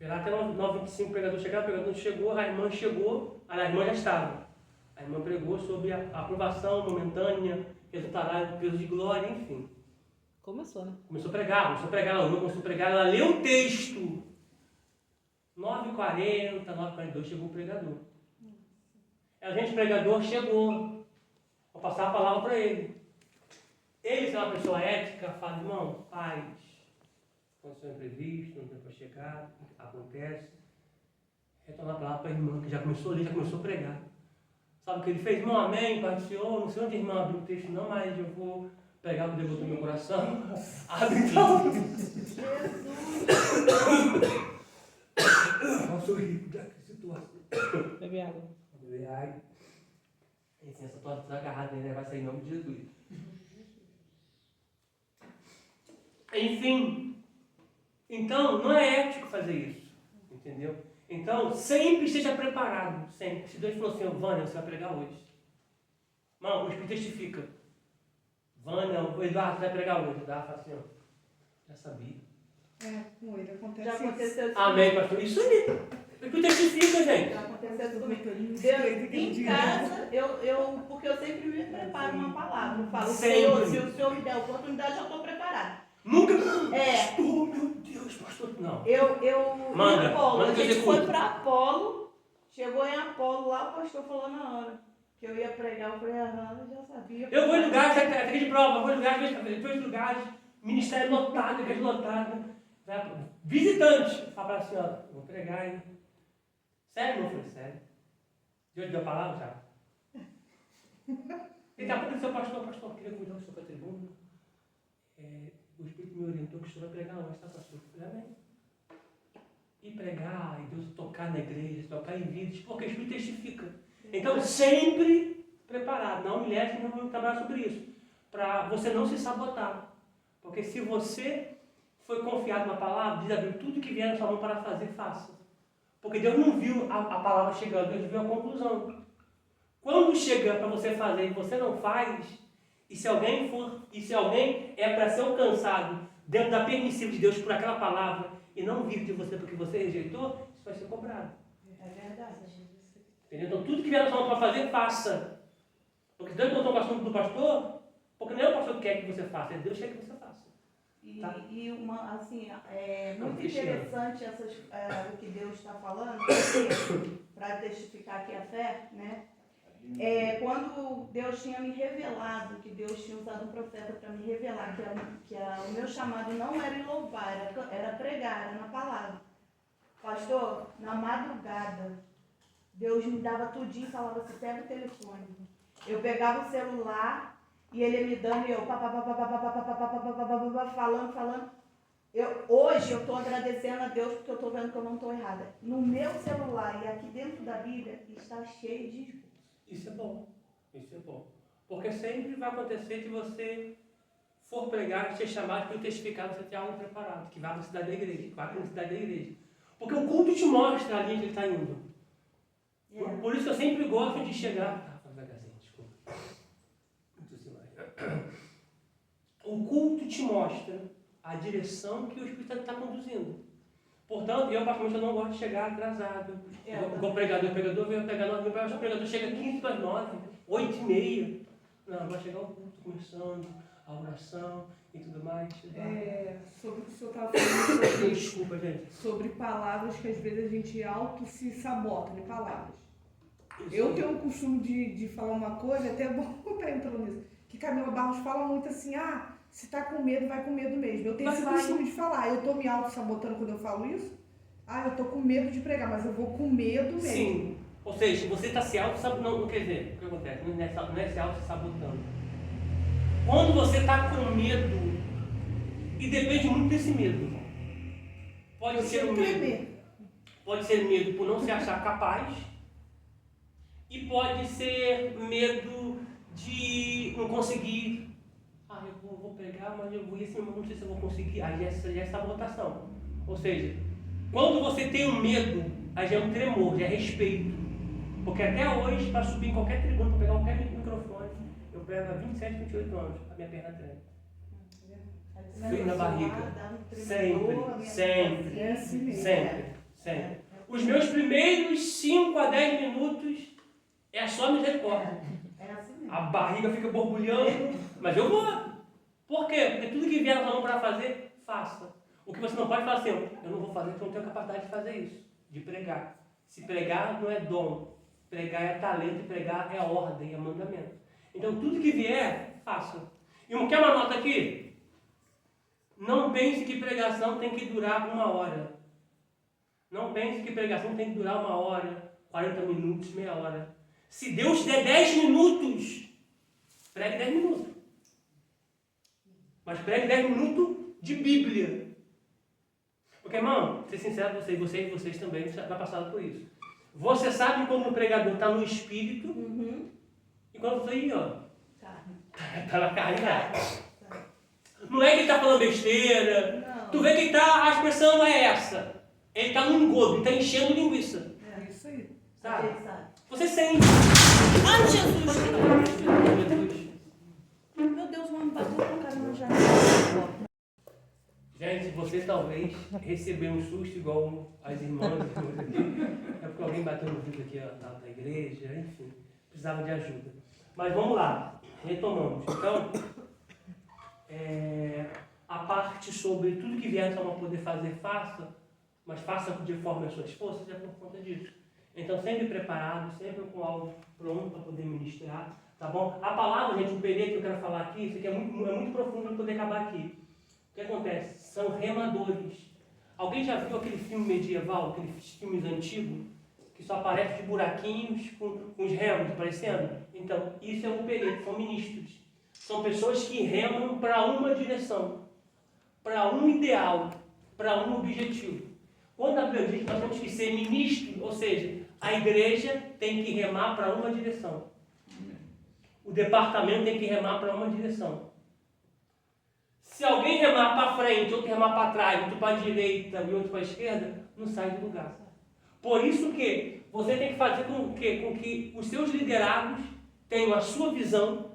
Esperar até 9h25 o pregador chegar, o pregador não chegou, a irmã chegou, a irmã já estava. A irmã pregou sobre a aprovação momentânea, resultará em peso de glória, enfim. Começou, né? Começou a pregar, ela leu o texto. 9h40, 9h42 chegou o pregador. A gente, pregador, chegou. Vou passar a palavra para ele. Ele, se é uma pessoa ética, fala, irmão, paz. Aconteceu imprevisto, não deu para chegar, acontece. Retornar a palavra para a irmã, que já começou a ler, já começou a pregar. Sabe o que ele fez? Irmão, amém, Pai do Senhor. Não sei onde a irmã abriu o texto, não, mas eu vou pegar o que Deus botou no meu coração. Abre então. Nossa, horrível, que situação. Bebe água. Beber água. Essa situação está agarrada, né? Vai sair em nome de Jesus. Enfim, então não é ético fazer isso, entendeu? Então sempre esteja preparado, sempre. Se Deus falou assim, Vânia, você vai pregar hoje. Não, o Espírito testifica. Vânia, o Eduardo vai pregar hoje. Eduardo fala assim, ó, já sabia. Com ele acontece Já isso. aconteceu isso. Amém, pastor. Isso aí. O Espírito testifica, gente. Já aconteceu isso comigo. Deus, Em casa, porque eu sempre me preparo uma palavra. Eu falo, Sempre. Senhor, se o Senhor me der a oportunidade, eu estou preparada. Nunca. É. Oh, meu Deus, pastor. Não. Em Apolo, manda a que eu gente executo. foi para Apolo, chegou em Apolo, lá o pastor falou na hora que eu ia pregar, eu falei, eu já sabia. Eu vou em lugares, até de prova, eu vou em lugares, ministério lotado, igreja lotada. Visitante. Fala assim, ó, eu vou pregar, hein? Sério, meu filho? Sério. Deus deu a palavra já? Daqui a pouco disse ao pastor, queria convidar o senhor para a tribuna. O Espírito me orientou que o senhor vai pregar hoje, tá, pastor? Eu falei, amém. E pregar, e Deus tocar na igreja, tocar em vidas, porque o Espírito testifica. Então, sempre preparado. Não, mulheres que não vão trabalhar sobre isso. Para você não se sabotar. Porque se você foi confiado na palavra, diz a Bíblia, tudo que vier na sua mão para fazer, faça. Porque Deus não viu a palavra chegando, Deus viu a conclusão. Quando chega para você fazer e você não faz, e se alguém é para ser alcançado dentro da permissiva de Deus por aquela palavra e não vive de você porque você rejeitou, isso vai ser cobrado. É verdade. Entendeu? Então tudo que vier na sua mão para fazer, faça. Porque Deus botou o assunto do pastor, porque não é o pastor que quer que você faça, é Deus que quer que você faça. Tá? E uma, assim, é Não, muito deixa interessante o que Deus está falando, para testificar aqui a fé, né? Quando Deus tinha me revelado, que Deus tinha usado um profeta para me revelar que o meu chamado não era em louvar, era pregar, era na palavra. Pastor, na madrugada, Deus me dava tudinho e falava assim, pega o telefone. Eu pegava o celular e ele me dando e eu falando. Hoje eu estou agradecendo a Deus porque eu estou vendo que eu não estou errada. No meu celular e aqui dentro da Bíblia está cheio de esboço. Isso é bom. Porque sempre vai acontecer que você for pregar, ser chamado, para testificar, você ter algo preparado, que vai para a cidade da igreja, que vai para a cidade da igreja. Porque o culto te mostra a linha que ele está indo. Por isso eu sempre gosto de chegar... devagarzinho, desculpa. O culto te mostra a direção que o Espírito está conduzindo. Portanto, eu particularmente não gosto de chegar atrasado. O pregador veio pegar 9, o pregador chega 15 para as 9, 8h30. Não, eu gosto de chegar ao culto, começando, a oração e tudo mais. Sobre o que o senhor estava falando Desculpa, gente. sobre palavras que às vezes a gente auto se sabota de palavras. Isso Eu aí. tenho o costume de falar uma coisa, até é bom estar entrando nisso, que Camila Barros fala muito assim, se tá com medo, vai com medo mesmo. Eu tenho esse costume de falar, eu tô me auto-sabotando quando eu falo isso. Eu tô com medo de pregar, mas eu vou com medo mesmo. Sim. Ou seja, você está se auto-sabotando. Não quer dizer, o que acontece? Não é se auto-sabotando. Quando você está com medo, e depende muito desse medo. Pode ser o medo. Pode ser medo por não se achar capaz. E pode ser medo de não conseguir. Eu vou pregar, mas eu vou ir assim, não sei se eu vou conseguir. Aí já é sabotação. Ou seja, quando você tem um medo, aí já é um tremor, já é respeito. Porque até hoje, para subir em qualquer tribuna, para pegar qualquer microfone, eu pego há 27, 28 anos, a minha perna treme. Frio na barriga. Sempre. Sempre. Os meus primeiros 5 a 10 minutos é só misericórdia. É assim mesmo. A barriga fica borbulhando, mas eu vou. Por quê? Porque tudo que vier na sua mão para fazer, faça. O que você não pode fazer, eu não vou fazer porque eu não tenho capacidade de fazer isso, de pregar. Se pregar não é dom, pregar é talento, e pregar é ordem, é mandamento. Então tudo que vier, faça. E quer uma nota aqui? Não pense que pregação tem que durar 1 hora. Não pense que pregação tem que durar 1 hora, 40 minutos, meia hora. Se Deus te der 10 minutos, pregue 10 minutos. Mas pregue 10 minutos de Bíblia. Porque, irmão, ser sincero, vocês também já passaram por isso. Você sabe como o pregador está no espírito, e quando você aí, ó, está na carne, não é que ele está falando besteira. Não. Tu vê que a expressão não é essa. Ele está no engodo, está enchendo linguiça. É isso aí. Sabe? Ele sabe. Você sente. Ai, Jesus! Jesus. Meu Deus, o homem bateu com a cara na janela. Gente, você talvez recebeu um susto igual as irmãs aqui. É porque alguém bateu no vidro aqui da igreja, enfim. Precisava de ajuda. Mas vamos lá, retomamos. Então, a parte sobre tudo que vier só para poder fazer, faça, mas faça de forma as suas forças, é por conta disso. Então, sempre preparado, sempre com algo pronto para poder ministrar, tá bom? A palavra, gente, o perito que eu quero falar aqui, isso aqui é muito profundo para poder acabar aqui. O que acontece? São remadores. Alguém já viu aquele filme medieval, aqueles filmes antigos, que só aparece de buraquinhos com os remos aparecendo? Então, isso é um perito, são ministros. São pessoas que remam para uma direção, para um ideal, para um objetivo. Quando a Bíblia diz que nós temos que ser ministros, ou seja, a igreja tem que remar para uma direção. O departamento tem que remar para uma direção. Se alguém remar para frente, outro remar para trás, outro para a direita e outro para a esquerda, não sai do lugar. Por isso que você tem que fazer com que os seus liderados tenham a sua visão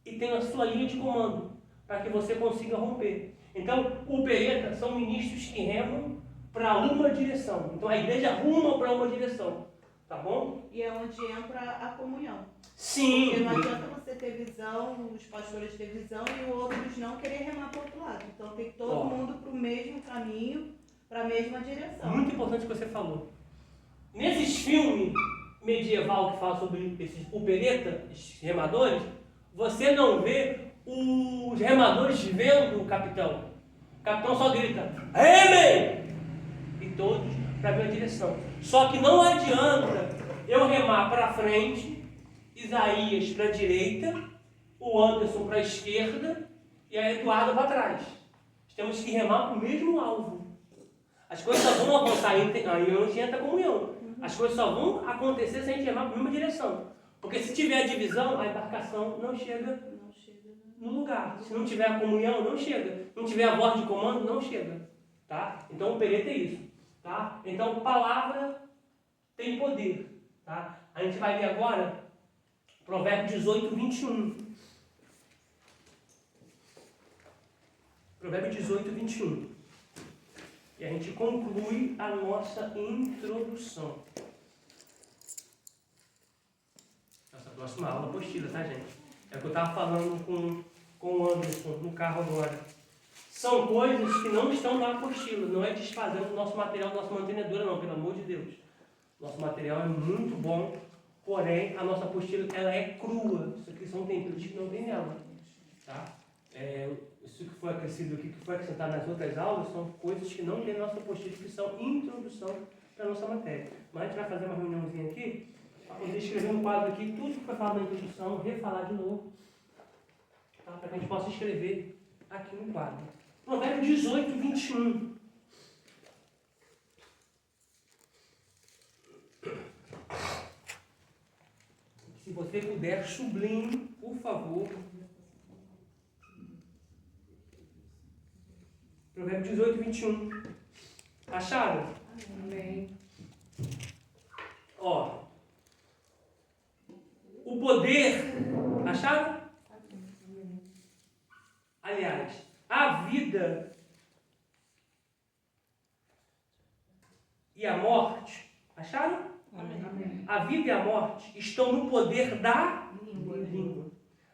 e tenham a sua linha de comando, para que você consiga romper. Então, o pereta são ministros que remam para uma direção. Então, a igreja ruma para uma direção. Tá bom? E é onde entra a comunhão. Sim. Porque não adianta você ter visão, os pastores ter visão e os outros não querer remar para o outro lado. Então tem que todo mundo para o mesmo caminho, para a mesma direção. Muito importante o que você falou. Nesses filmes medieval que falam sobre esses pereta, esses remadores, você não vê os remadores vendo o capitão. O capitão só grita, remem! E todos para a mesma direção. Só que não adianta eu remar para frente, Isaías para a direita, o Anderson para a esquerda e a Eduardo para trás. Temos que remar para o mesmo alvo. As coisas só vão avançar, aí onde entra a comunhão. As coisas só vão acontecer se a gente remar para a mesma direção. Porque se tiver divisão, a embarcação não chega no lugar. Se não tiver a comunhão, não chega. Se não tiver a voz de comando, não chega. Tá? Então o pereta é isso. Tá? Então palavra tem poder. Tá? A gente vai ver agora Provérbio 18, 21. Provérbio 18, 21. E a gente conclui a nossa introdução. Nossa próxima aula, apostila, tá, gente? É o que eu estava falando com o Anderson no carro agora. São coisas que não estão na apostila. Não é desfazendo o nosso material, nossa mantenedora, não, pelo amor de Deus. Nosso material é muito bom, porém a nossa apostila ela é crua. Isso aqui são temperos que não tem nela. Tá? Isso que foi acrescido aqui, que foi acrescentado nas outras aulas, são coisas que não tem na nossa apostila, que são introdução para a nossa matéria. Mas a gente vai fazer uma reuniãozinha aqui, para poder escrever um quadro aqui, tudo que foi falado na introdução, refalar de novo, tá? Para que a gente possa escrever aqui no quadro. Provérbio 18, 21. Se você puder, sublime, por favor. Provérbio 18, 21. Acharam? Amém. Ó. O poder. Acharam? Aliás, a vida e a morte, acharam? Amém. A vida e a morte estão no poder da língua.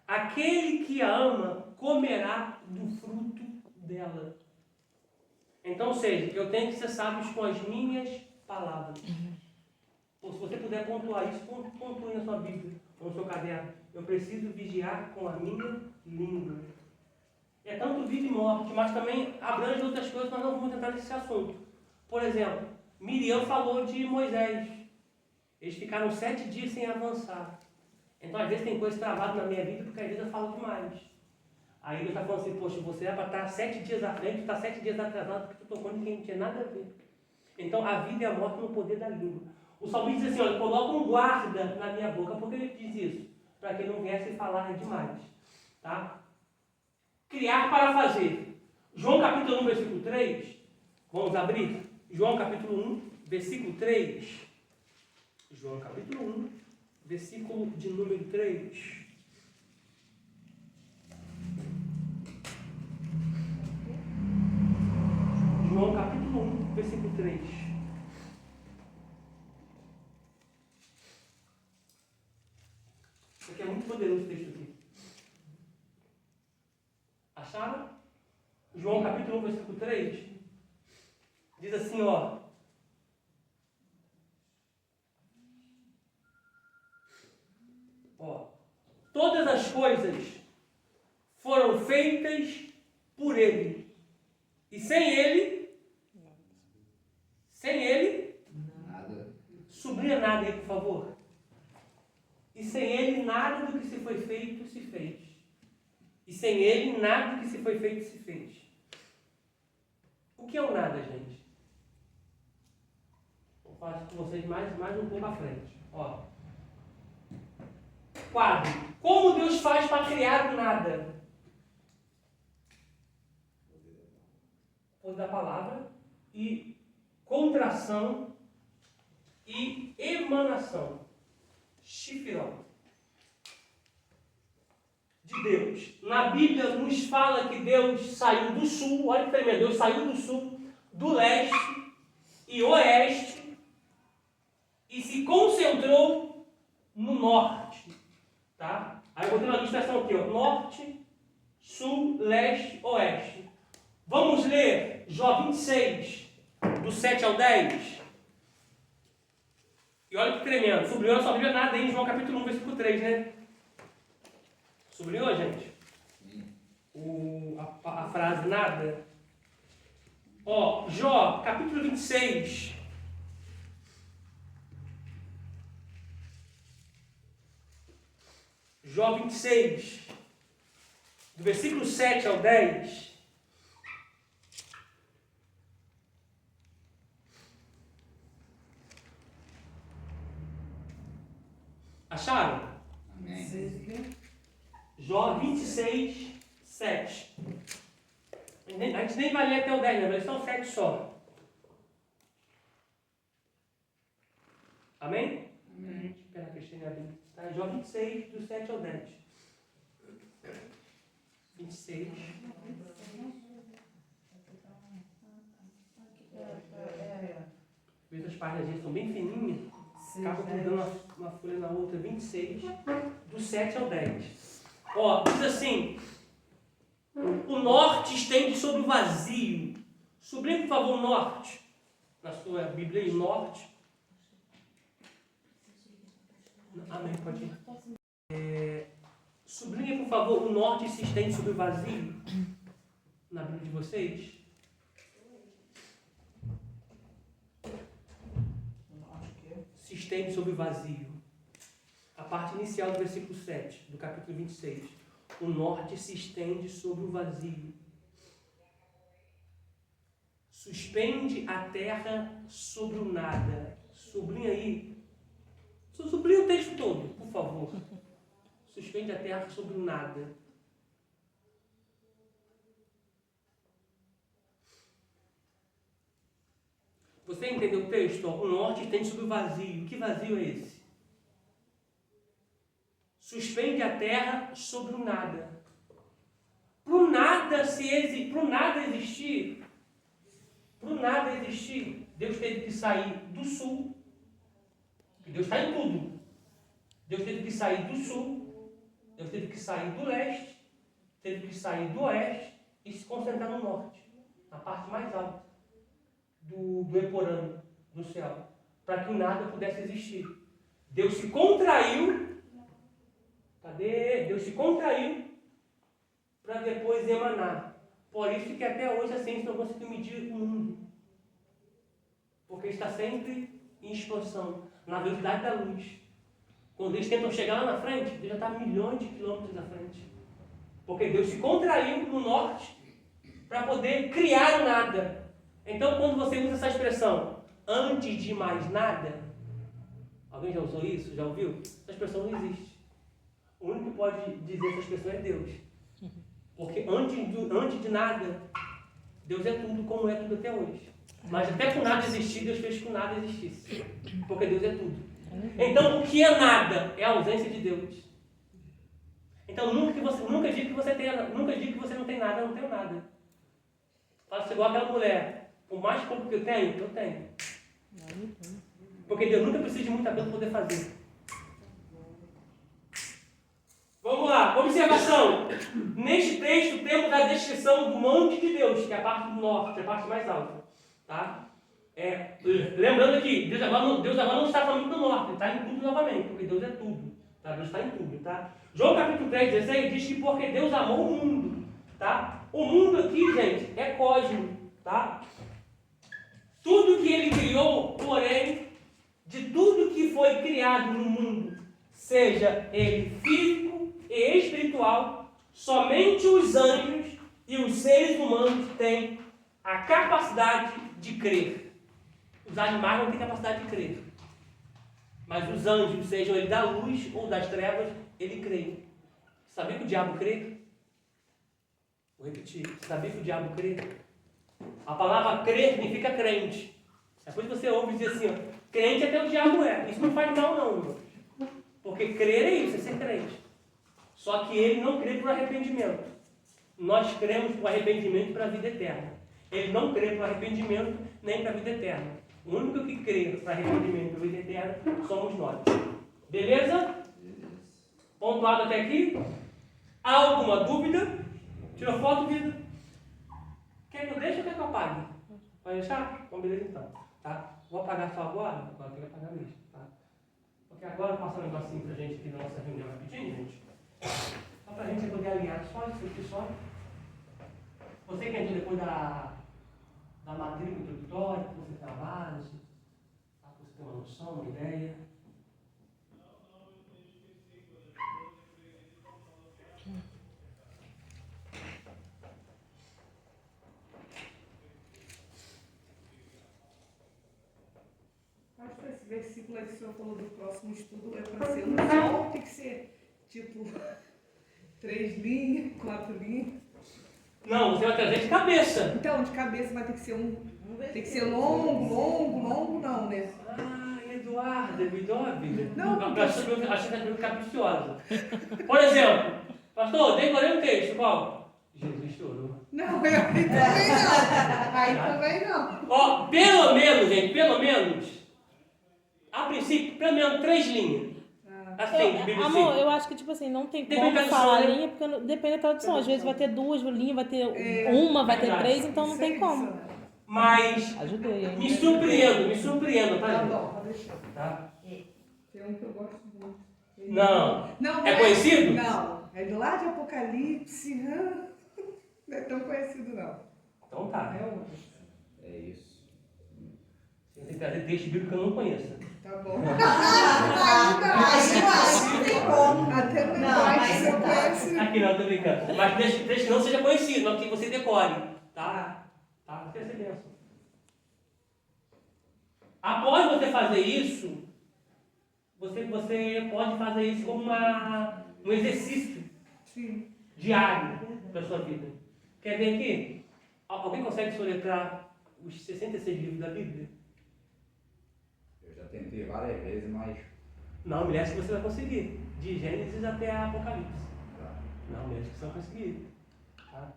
Aquele que a ama comerá do fruto dela. Então, ou seja, eu tenho que ser sábio com as minhas palavras. Ou se você puder pontuar isso, pontue na sua Bíblia ou no seu caderno. Eu preciso vigiar com a minha língua. É tanto vida e morte, mas também abrange outras coisas, nós não vamos entrar nesse assunto. Por exemplo, Miriam falou de Moisés. Eles ficaram 7 dias sem avançar. Então, às vezes, tem coisa travada na minha vida, porque às vezes eu falo demais. Aí Deus está falando assim, poxa, você era para estar 7 dias à frente, está 7 dias atrasado, porque tu tocou em quem não tinha nada a ver. Então, a vida e a morte no poder da língua. O salmista diz assim, olha, coloca um guarda na minha boca. Por que ele diz isso? Para que não viesse falar demais. Tá? Criar para fazer. João capítulo 1, versículo 3. Vamos abrir? João capítulo 1, versículo 3. João capítulo 1, versículo de número 3. João capítulo 1, versículo 3. Isso aqui é muito poderoso, o texto aqui. Acharam? João capítulo 1, versículo 3. Diz assim, ó. Todas as coisas foram feitas por Ele. E sem Ele, Nada. sublinha nada aí, por favor. E sem Ele, nada do que se foi feito se fez. E sem Ele, nada do que se foi feito se fez. O que é o nada, gente? Vou falar com vocês mais um pouco à frente. Ó. Quadro. Como Deus faz para criar o nada? Poder da palavra e contração e emanação. Shifiró. De Deus. Na Bíblia nos fala que Deus saiu do sul, olha que tremendo, Deus saiu do sul, do leste e oeste e se concentrou no norte. Tá? Aí eu botei uma ilustração aqui, ó. Norte, sul, leste, oeste. Vamos ler Jó 26, do 7 ao 10. E olha que tremendo. Sublinhou na sua Bíblia nada aí em João capítulo 1, versículo 3, né? Sublinhou, gente? A frase nada. Ó, Jó, capítulo 26. Jó 26, do versículo 7 ao 10. Acharam? Amém. Jó 26, 7. A gente nem vai ler até o 10, né? Mas são 7 só. Amém? Amém. Espera a Cristina abrir. Tá? Jó 26, do 7 ao 10. 26. Às vezes as páginas são bem fininhas. Acaba dando uma folha na outra. 26, do 7 ao 10. Ó, diz assim. O norte estende sobre o vazio. Sublinhe, por favor, o norte. Na sua Bíblia, o norte. Amém, pode ir. Sublinhe, por favor, o norte se estende sobre o vazio. Na Bíblia de vocês. Se estende sobre o vazio. A parte inicial do versículo 7, do capítulo 26. O norte se estende sobre o vazio. Suspende a terra sobre o nada. Sublinha aí. Sublinha o texto todo, por favor. Suspende a terra sobre o nada. Você entendeu o texto? O norte estende sobre o vazio. Que vazio é esse? Suspende a terra sobre o nada. Para o nada existir, Deus teve que sair do sul, Deus está em tudo. Deus teve que sair do sul, Deus teve que sair do leste, teve que sair do oeste e se concentrar no norte, na parte mais alta do Eporano, do céu, para que nada pudesse existir. Deus se contraiu, Deus se contraiu para depois emanar. Por isso que até hoje a ciência não conseguiu medir o mundo. Porque está sempre em expansão, na velocidade da luz. Quando eles tentam chegar lá na frente, Deus já está a milhões de quilômetros na frente. Porque Deus se contraiu no norte para poder criar o nada. Então, quando você usa essa expressão, antes de mais nada, alguém já usou isso? Já ouviu? Essa expressão não existe. O único que pode dizer essa expressão é Deus. Porque antes de nada, Deus é tudo como é tudo até hoje. Mas até com nada existir, Deus fez que o nada existisse. Porque Deus é tudo. Então, o que é nada é a ausência de Deus. Então, nunca diga que você não tem nada, eu não tenho nada. Faça igual aquela mulher. Por mais pouco que eu tenho. Porque Deus nunca precisa de muita coisa para poder fazer. Vamos lá, observação. Neste texto temos a descrição do monte de Deus, que é a parte do norte, a parte mais alta. Tá? Lembrando aqui, Deus agora não está falando do norte, ele está em tudo novamente, porque Deus é tudo. Tá? Deus está em tudo. Tá? João capítulo 3, 16 diz que porque Deus amou o mundo. Tá? O mundo aqui, gente, é cosmo. Tá? Tudo que ele criou, porém, de tudo que foi criado no mundo, seja ele físico e espiritual, somente os anjos e os seres humanos têm a capacidade de crer. Os animais não têm capacidade de crer. Mas os anjos, sejam eles da luz ou das trevas, ele crê. Sabia que o diabo crê? Vou repetir. Sabia que o diabo crê? A palavra crer significa crente. Depois você ouve dizer assim, ó, crente até o diabo é. Isso não faz mal não, irmão. Porque crer é isso, é ser crente. Só que ele não crê por arrependimento. Nós cremos por arrependimento para a vida eterna. Ele não crê por arrependimento nem para a vida eterna. O único que crê para arrependimento e para a vida eterna somos nós. Beleza? Pontuado até aqui? Há alguma dúvida? Tirou foto, vida? Quer que eu deixe ou quer que eu apague? Vai deixar? Bom, beleza então. Tá? Vou apagar só agora? Agora tem que apagar mesmo. Tá? Porque agora passar um negocinho pra gente aqui na nossa reunião rapidinho, gente. Só pra gente poder alinhar só isso aqui só. Você que entrou depois da matrícula introdutória, que você tem a base, tá? Você tem uma noção, uma ideia. Acho que esse versículo aí que o senhor falou do próximo estudo é para ser no sol, tem que ser tipo 3 linhas, 4 linhas. Não, você vai trazer de cabeça. Então, de cabeça vai ter que ser tem que ser longo não, né? Ah, Eduardo, vida. Não, porque achei que era muito capiciosa. Por exemplo, pastor, decorei um texto, qual? Jesus chorou. Não, aí também não. Aí também não. Ó, pelo menos, gente, a princípio, pelo menos 3 linhas. Assim, de Bíblia. Amor, eu acho que, tipo assim, não tem Depende como da falar tradução, né? linha, porque depende da tradução. Às vezes vai ter 2 linhas, vai ter uma, vai ter verdade. 3, então não tem como. Mas Ajudei, hein? me surpreendo, tá, Tá gente? bom, pode deixar. Tá? Tem um que eu gosto muito. Não. É conhecido? Não, é do lado de Apocalipse. Não é tão conhecido, não. Então tá. É outro. É isso. Você tem que trazer texto bíblico que eu não conheça. Tá bom. Não tem como. Até Não, mais mas você não. conhece. Aqui não, tô brincando. Mas texto que não seja conhecido, não que você decore. Tá? Tá? Você vai ser bênção. Após você fazer isso, você pode fazer isso como um exercício Sim. diário da sua vida. Quer ver aqui? Alguém consegue soletrar os 66 livros da Bíblia? Eu já tentei várias vezes, mas. Não, me lembro que você vai conseguir. De Gênesis até Apocalipse. Não, me lembro que você vai conseguir. Tá?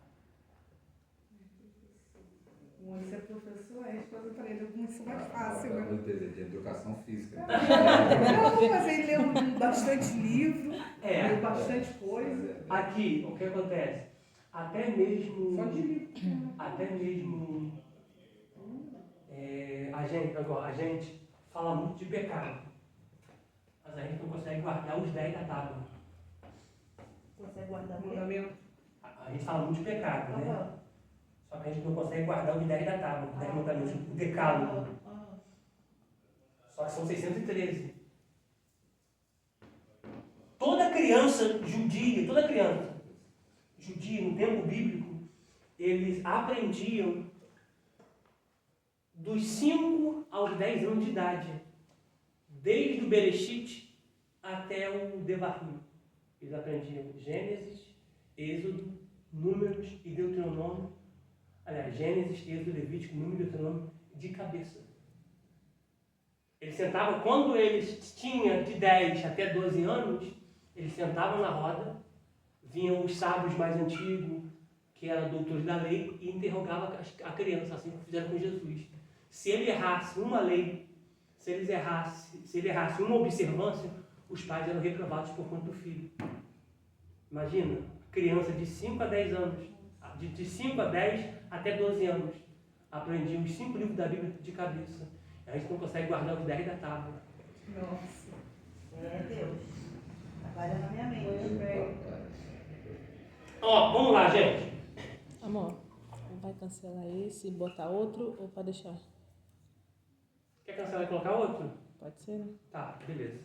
Você é professor, aí a esposa para ele, isso é mais fácil, né? De educação física. Não, mas ele leu bastante livro, leu bastante coisa. Aqui, o que acontece? Até mesmo. Só de livro. Até mesmo. A gente fala muito de pecado. Mas a gente não consegue guardar os 10 da tábua. Você guarda mesmo? Mandamento. A gente fala muito de pecado, né? Só que a gente não consegue guardar os 10 da tábua, os 10 mandamentos, o decálogo. Só que são 613. Toda criança judia no tempo bíblico, eles aprendiam dos 5 aos 10 anos de idade, desde o Bereshit até o Devarim. Eles aprendiam Gênesis, Êxodo, Números e Deuteronômio. Aliás, Gênesis, Êxodo, Levítico, Número e Deuteronômio de cabeça. Eles sentavam, quando eles tinham de 10 até 12 anos, eles sentavam na roda, vinham os sábios mais antigos, que eram doutores da lei, e interrogavam a criança, assim como fizeram com Jesus. Se ele errasse uma lei, se ele errasse uma observância, os pais eram reprovados por conta do filho. Imagina, criança de 5 a 10 anos, de 5 a 10 até 12 anos, aprendiam os 5 livros da Bíblia de cabeça. A gente não consegue guardar os 10 da tábua. Nossa. É Deus. Trabalha na minha mente. Muito bem. Ó, vamos lá, gente. Amor, vai cancelar esse e botar outro ou pode deixar? Quer cancelar e colocar outro? Pode ser, né? Tá, beleza.